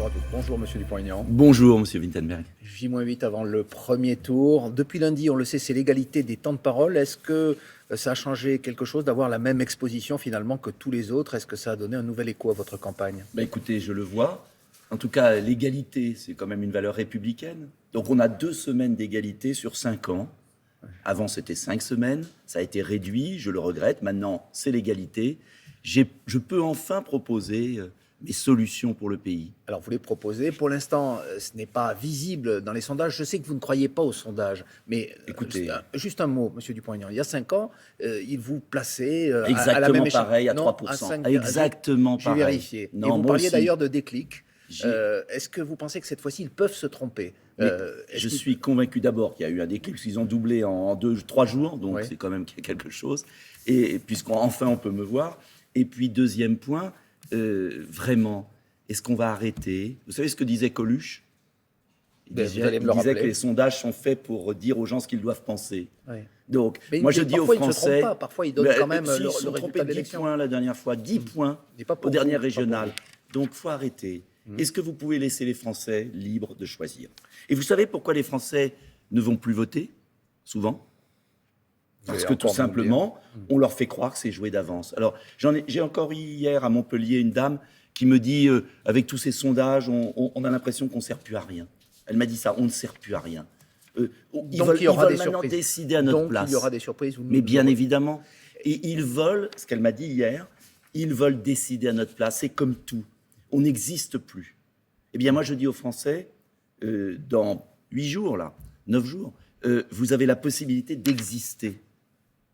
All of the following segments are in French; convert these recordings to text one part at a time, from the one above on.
bonjour à tous. Bonjour Monsieur Dupont-Aignan. Bonjour Monsieur Wittenberg. J-8 avant le premier tour. Depuis lundi, on le sait, c'est l'égalité des temps de parole. Est-ce que ça a changé quelque chose d'avoir la même exposition finalement que tous les autres? Est-ce que ça a donné un nouvel écho à votre campagne? Écoutez, je le vois. En tout cas, l'égalité, c'est quand même une valeur républicaine. Donc on a 2 semaines d'égalité sur 5 ans. Avant, c'était 5 semaines. Ça a été réduit, je le regrette. Maintenant, c'est l'égalité. Je peux enfin proposer des solutions pour le pays. Alors, vous les proposez. Pour l'instant, ce n'est pas visible dans les sondages. Je sais que vous ne croyez pas aux sondages, mais écoutez, juste un mot, Monsieur Dupont-Aignan. Il y a 5 ans, il vous plaçait exactement à la même échelle. pareil, à 3%. Non, à 5, exactement pareil. J'ai vérifié. Non, et vous moi parliez aussi. d'ailleurs de déclic. Est-ce que vous pensez que cette fois-ci, ils peuvent se tromper? Je suis convaincu d'abord qu'il y a eu un déclic, parce qu'ils ont doublé en 3 jours, donc c'est quand même quelque chose. Et puisqu'enfin on peut me voir. Et puis deuxième point, vraiment, est-ce qu'on va arrêter? Vous savez ce que disait Coluche? Il disait que les sondages sont faits pour dire aux gens ce qu'ils doivent penser. Oui. Donc, moi je dis aux Français... Parfois ils donnent quand même le résultat de 10 points la dernière fois, 10 points aux dernières régionales. Donc il faut arrêter. Est-ce que vous pouvez laisser les Français libres de choisir? Et vous savez pourquoi les Français ne vont plus voter, souvent? Parce que tout simplement, on leur fait croire que c'est joué d'avance. Alors, j'ai encore eu hier à Montpellier une dame qui me dit, avec tous ces sondages, on a l'impression qu'on ne sert plus à rien. Elle m'a dit ça, on ne sert plus à rien. Ils veulent maintenant décider à notre place. Il y aura des surprises. Mais bien évidemment. Et ils veulent, ce qu'elle m'a dit hier, ils veulent décider à notre place. C'est comme tout. On n'existe plus. Eh bien, moi, je dis aux Français, dans 8 jours, 9 jours, vous avez la possibilité d'exister.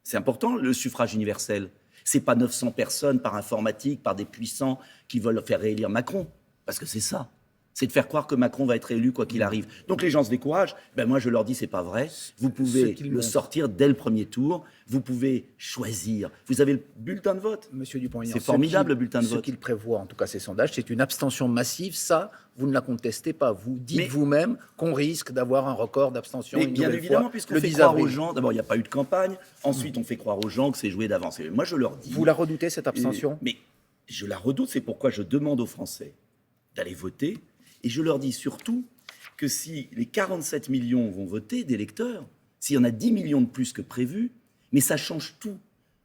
C'est important, le suffrage universel. Ce n'est pas 900 personnes par informatique, par des puissants qui veulent faire réélire Macron. Parce que c'est ça. C'est de faire croire que Macron va être élu quoi qu'il arrive. Donc les gens se découragent. Moi, je leur dis, c'est pas vrai. Vous pouvez le sortir dès le premier tour. Vous pouvez choisir. Vous avez le bulletin de vote. Monsieur Dupont-Aignan, c'est formidable, le bulletin de vote. Ce qu'il prévoit, en tout cas ces sondages, c'est une abstention massive. Ça, vous ne la contestez pas. Vous dites vous-même qu'on risque d'avoir un record d'abstention. Bien évidemment, puisqu'on fait croire aux gens. D'abord, il n'y a pas eu de campagne. Ensuite, on fait croire aux gens que c'est joué d'avance. Moi, je leur dis... Vous la redoutez, cette abstention? Mais je la redoute. C'est pourquoi je demande aux Français d'aller voter. Et je leur dis surtout que si les 47 millions vont voter d'électeurs, s'il y en a 10 millions de plus que prévu, mais ça change tout.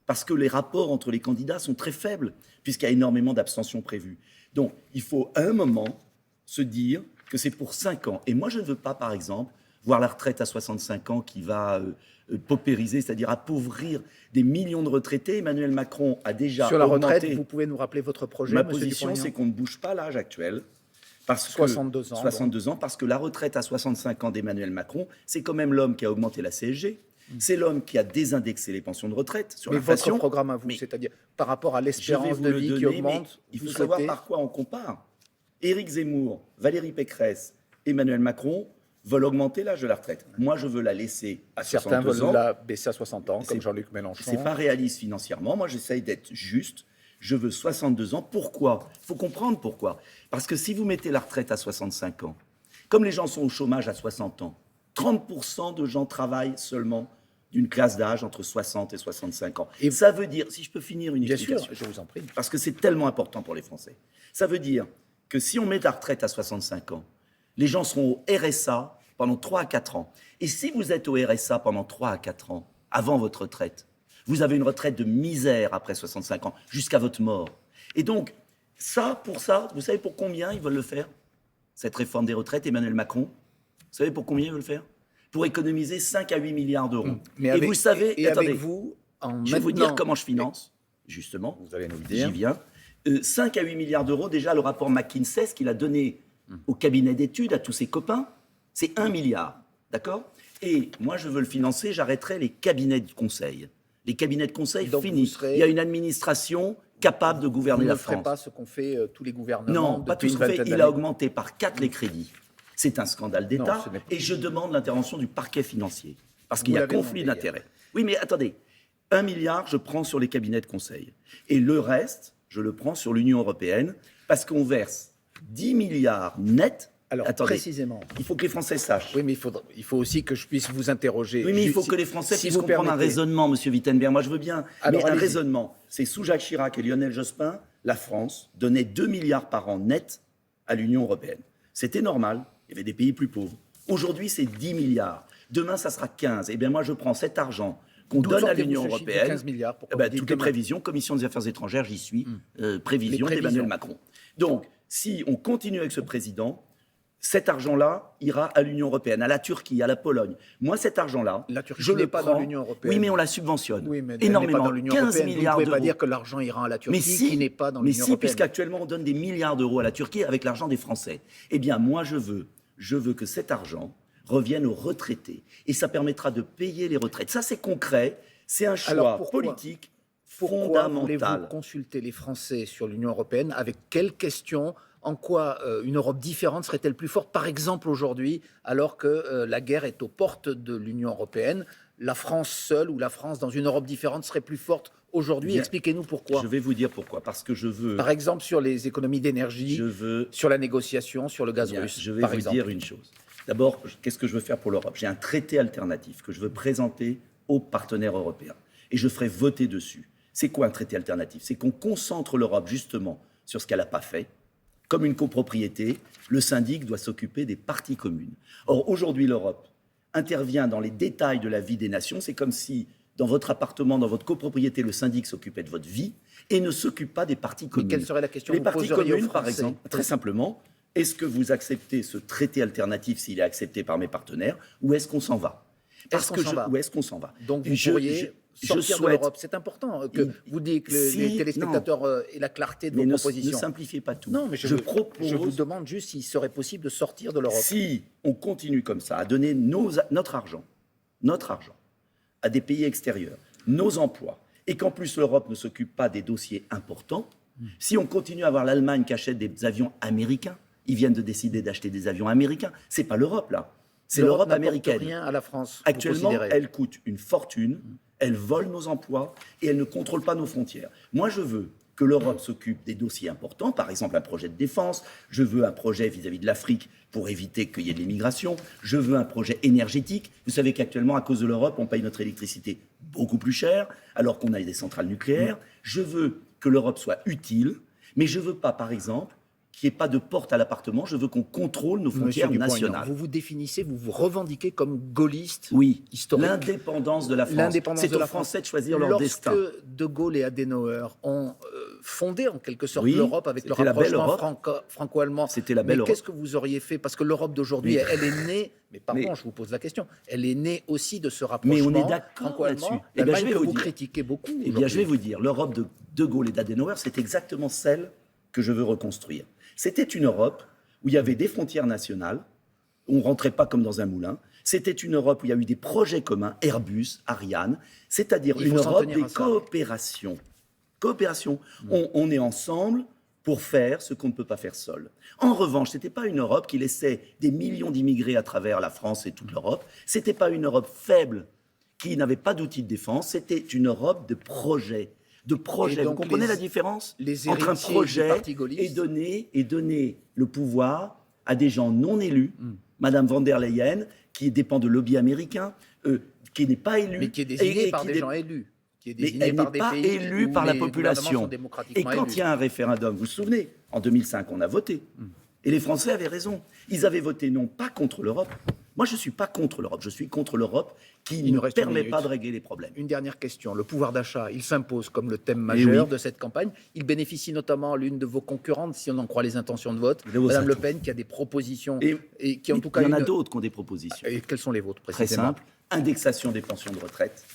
Parce que les rapports entre les candidats sont très faibles, puisqu'il y a énormément d'abstentions prévues. Donc, il faut à un moment se dire que c'est pour 5 ans. Et moi, je ne veux pas, par exemple, voir la retraite à 65 ans qui va paupériser, c'est-à-dire appauvrir des millions de retraités. Emmanuel Macron a déjà Sur la retraite, vous pouvez nous rappeler votre projet? Ma position, c'est qu'on ne bouge pas l'âge actuel. 62 ans, parce que la retraite à 65 ans d'Emmanuel Macron, c'est quand même l'homme qui a augmenté la CSG, c'est l'homme qui a désindexé les pensions de retraite sur l'inflation. Mais votre programme à vous, c'est-à-dire par rapport à l'espérance de vie qui augmente, il faut savoir par quoi on compare. Éric Zemmour, Valérie Pécresse, Emmanuel Macron veulent augmenter l'âge de la retraite. Moi, je veux la laisser à 62 ans. Certains veulent la baisser à 60 ans, comme Jean-Luc Mélenchon. C'est pas réaliste financièrement. Moi, j'essaye d'être juste. Je veux 62 ans. Pourquoi? Il faut comprendre pourquoi. Parce que si vous mettez la retraite à 65 ans, comme les gens sont au chômage à 60 ans, 30% de gens travaillent seulement d'une classe d'âge entre 60 et 65 ans. Et ça veut dire, si je peux finir une explication, bien sûr, je vous en prie, parce que c'est tellement important pour les Français, ça veut dire que si on met la retraite à 65 ans, les gens seront au RSA pendant 3 à 4 ans. Et si vous êtes au RSA pendant 3 à 4 ans, avant votre retraite, vous avez une retraite de misère après 65 ans, jusqu'à votre mort. Et donc, pour ça, vous savez pour combien ils veulent le faire? Cette réforme des retraites, Emmanuel Macron, vous savez pour combien ils veulent le faire? Pour économiser 5 à 8 milliards d'euros. Vous savez, attendez, avec vous, je vais vous dire comment je finance, justement, vous allez nous le dire. J'y viens. 5 à 8 milliards d'euros, déjà le rapport McKinsey, ce qu'il a donné au cabinet d'études, à tous ses copains, c'est 1 milliard, d'accord? Et moi, je veux le financer, j'arrêterai les cabinets de conseil. Les cabinets de conseil, fini. Il y a une administration capable de gouverner la France. Vous ne ferez pas ce qu'ont fait tous les gouvernements. Non, pas tout ce qu'on fait. Il a augmenté par 4 les crédits. C'est un scandale d'État. Et je demande l'intervention du parquet financier. Parce qu'il y a conflit d'intérêts. Oui, mais attendez. 1 milliard, je prends sur les cabinets de conseil. Et le reste, je le prends sur l'Union européenne. Parce qu'on verse 10 milliards nets. Alors, attendez, précisément. Il faut que les Français sachent. Oui, mais il faut aussi que je puisse vous interroger. Oui, mais il faut que les Français puissent comprendre un raisonnement, Monsieur Wittenberg. Moi, je veux bien. Mais un raisonnement. C'est sous Jacques Chirac et Lionel Jospin, la France donnait 2 milliards par an net à l'Union européenne. C'était normal, il y avait des pays plus pauvres. Aujourd'hui, c'est 10 milliards. Demain, ça sera 15. Eh bien, moi, je prends cet argent qu'on donne à l'Union européenne. 15 milliards, Toutes les prévisions, Commission des affaires étrangères, j'y suis, prévisions d'Emmanuel Macron. Donc, si on continue avec ce président, cet argent-là ira à l'Union européenne, à la Turquie, à la Pologne. Moi, cet argent-là, la Turquie je n'est le pas prends. dans l'Union européenne. Oui, mais on la subventionne oui, mais énormément. Pas dans l'Union 15 européenne. milliards Vous ne d'euros. pouvez pas dire que l'argent ira à la Turquie, qui n'est pas dans l'Union européenne. Mais si, puisqu'actuellement, on donne des milliards d'euros à la Turquie avec l'argent des Français. Eh bien, moi, je veux que cet argent revienne aux retraités. Et ça permettra de payer les retraites. Ça, c'est concret. C'est un choix politique fondamental. fondamental. Voulez-vous consulter les Français sur l'Union européenne? Avec quelles questions? En quoi une Europe différente serait-elle plus forte? Par exemple, aujourd'hui, alors que la guerre est aux portes de l'Union européenne, la France seule ou la France dans une Europe différente serait plus forte aujourd'hui? Expliquez-nous pourquoi. Je vais vous dire pourquoi. Parce que je veux... Par exemple, sur les économies d'énergie, sur la négociation, sur le gaz russe. Je vais vous dire une chose. D'abord, qu'est-ce que je veux faire pour l'Europe? J'ai un traité alternatif que je veux présenter aux partenaires européens. Et je ferai voter dessus. C'est quoi un traité alternatif? C'est qu'on concentre l'Europe justement sur ce qu'elle n'a pas fait. Comme une copropriété, le syndic doit s'occuper des parties communes. Or, aujourd'hui, l'Europe intervient dans les détails de la vie des nations. C'est comme si, dans votre appartement, dans votre copropriété, le syndic s'occupait de votre vie et ne s'occupe pas des parties communes. Mais quelle serait la question? Les parties communes, par exemple, très simplement, est-ce que vous acceptez ce traité alternatif s'il est accepté par mes partenaires, ou est-ce qu'on s'en va? Ou est-ce qu'on s'en va? Donc vous pourriez sortir de l'Europe. C'est important que vous dites que les téléspectateurs aient la clarté de vos propositions. Ne simplifiez pas tout. Non, mais je vous demande juste s'il serait possible de sortir de l'Europe. Si on continue comme ça à donner notre argent à des pays extérieurs, nos emplois, et qu'en plus l'Europe ne s'occupe pas des dossiers importants, si on continue à avoir l'Allemagne qui achète des avions américains, ils viennent de décider d'acheter des avions américains, c'est pas l'Europe là. C'est l'Europe américaine. Rien à la France. Actuellement, elle coûte une fortune, elle vole nos emplois et elle ne contrôle pas nos frontières. Moi, je veux que l'Europe s'occupe des dossiers importants, par exemple un projet de défense, je veux un projet vis-à-vis de l'Afrique pour éviter qu'il y ait de l'immigration, je veux un projet énergétique. Vous savez qu'actuellement, à cause de l'Europe, on paye notre électricité beaucoup plus cher, alors qu'on a des centrales nucléaires. Je veux que l'Europe soit utile, mais je ne veux pas, par exemple, qu'il n'y ait pas de porte à l'appartement, je veux qu'on contrôle nos frontières nationales. Vous vous définissez, vous vous revendiquez comme gaulliste historique. L'indépendance de la France. C'est aux Français de choisir leur destin. Lorsque De Gaulle et Adenauer ont fondé en quelque sorte l'Europe avec le rapprochement franco-allemand, c'était la belle Europe. Qu'est-ce que vous auriez fait? Parce que l'Europe d'aujourd'hui, elle est née, mais pardon, je vous pose la question, elle est née aussi de ce rapprochement franco-allemand. Mais on est d'accord là-dessus. Eh bien, je vais vous critiquer beaucoup. Eh bien, je vais vous dire, l'Europe de De Gaulle et d'Adenauer, c'est exactement celle que je veux reconstruire. C'était une Europe où il y avait des frontières nationales, on ne rentrait pas comme dans un moulin. C'était une Europe où il y a eu des projets communs, Airbus, Ariane, c'est-à-dire une Europe des coopérations. On est ensemble pour faire ce qu'on ne peut pas faire seul. En revanche, ce n'était pas une Europe qui laissait des millions d'immigrés à travers la France et toute l'Europe. Ce n'était pas une Europe faible qui n'avait pas d'outils de défense. C'était une Europe de projets. Vous comprenez la différence entre un projet et donner le pouvoir à des gens non élus, Madame von der Leyen, qui dépend de lobby américain, qui n'est pas élue. Mais qui est désignée par des gens élus. Mais elle n'est pas élue par la population. Et quand il y a un référendum, vous vous souvenez, en 2005, on a voté. Et les Français avaient raison. Ils avaient voté non pas contre l'Europe. Moi, je ne suis pas contre l'Europe. Je suis contre l'Europe qui ne permet pas de régler les problèmes. Une dernière question. Le pouvoir d'achat, il s'impose comme le thème majeur de cette campagne. Il bénéficie notamment à l'une de vos concurrentes, si on en croit les intentions de vote, Mme Le Pen, qui a des propositions. Et qui, en tout cas, il y en a d'autres qui ont des propositions. Et quelles sont les vôtres, précisément? Très simple. Indexation des pensions de retraite.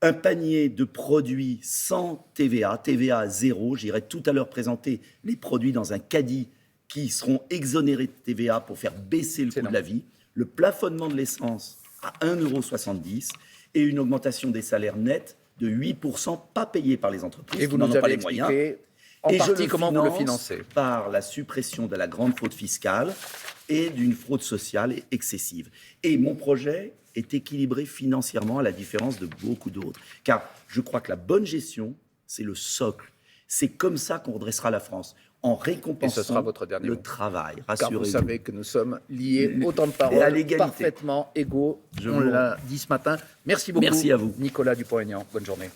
Un panier de produits sans TVA, TVA zéro. J'irai tout à l'heure présenter les produits dans un caddie qui seront exonérés de TVA pour faire baisser le coût de la vie. Le plafonnement de l'essence à 1,70 € et une augmentation des salaires nets de 8%, pas payés par les entreprises qui n'en ont pas les moyens. En partie, comment vous le financez? Par la suppression de la grande fraude fiscale et d'une fraude sociale excessive. Et mon projet est équilibré financièrement à la différence de beaucoup d'autres. Car je crois que la bonne gestion, c'est le socle. C'est comme ça qu'on redressera la France. En récompensant le travail. Car vous savez que nous sommes liés au temps de parole, parfaitement égaux. On l'a dit ce matin. Merci beaucoup, Merci à vous. Nicolas Dupont-Aignan. Bonne journée.